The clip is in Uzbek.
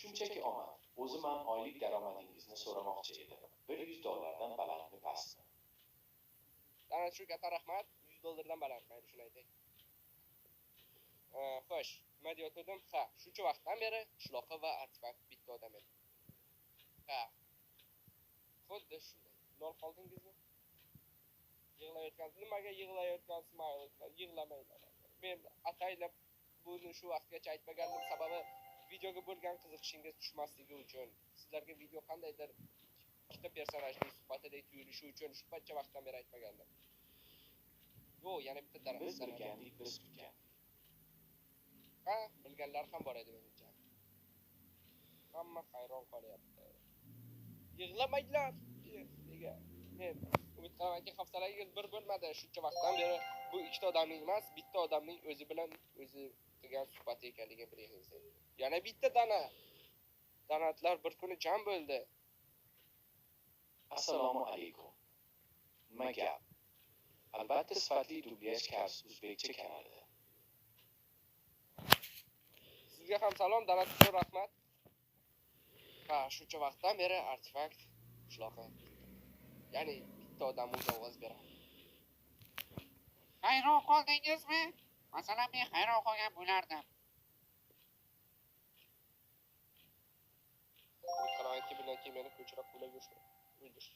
Shunchaki omad. O'zim ham oylik daromadingizni so'ramoqchi edim. $100 dan balandmi pastmi? Ana shu katta rahmat. $100 baland, mayli shuni aytay. Xo'sh, nima deyotgandim? Ha, shuncha vaqtdan beri qishloqqa va artefakt bitta odam edi. Ha. Xuddi shunday. Lol qoldingizmi? Yig'layotgansiz. Nimaga yig'layotgansiz? Yig'lamaylar. Men ataylab buni shu vaqtgacha aytmagandim, sababi videoga bo'lgan qiziqishingiz tushmasligi uchun. Sizlarga video qandaydir ikkita personajning suhbatidek tuyulishi uchun shu qancha vaqtdan beri aytmagandim. Yo, yana bitta taraf. Biz bilgandik, biz kutgandik. Ha, bilganlar ham bor edi menimcha. Hamma hayron qolyapti. Yig'lamaylar. Nega? Men umid qilamanki, hafsalangiz bir bo'lmadi. Shuncha vaqtdan beri bu ikkita odamning emas, bitta odamning o'zi bilan o'zi qilgan suhbati ekanligini bilingiz. Yana bitta dana. Danatlar bir kuni jam bo'ldi. Assalomu alaykum. Nima gap? Albatta sifatli dublyaj Kars o'zbekcha kanalida. Sizga ham salom, danat uchun rahmat. Ha, shuncha vaqtdan beri artefakt qishloqqa. Ya'ni bitta odam o'zi ovoz beradi. Hayron qoldingizmi? Masalan, men hayron qolgan bo'lardim. Qanaqa bundan keyin meni ko'chirib qo'yib o'ldirish.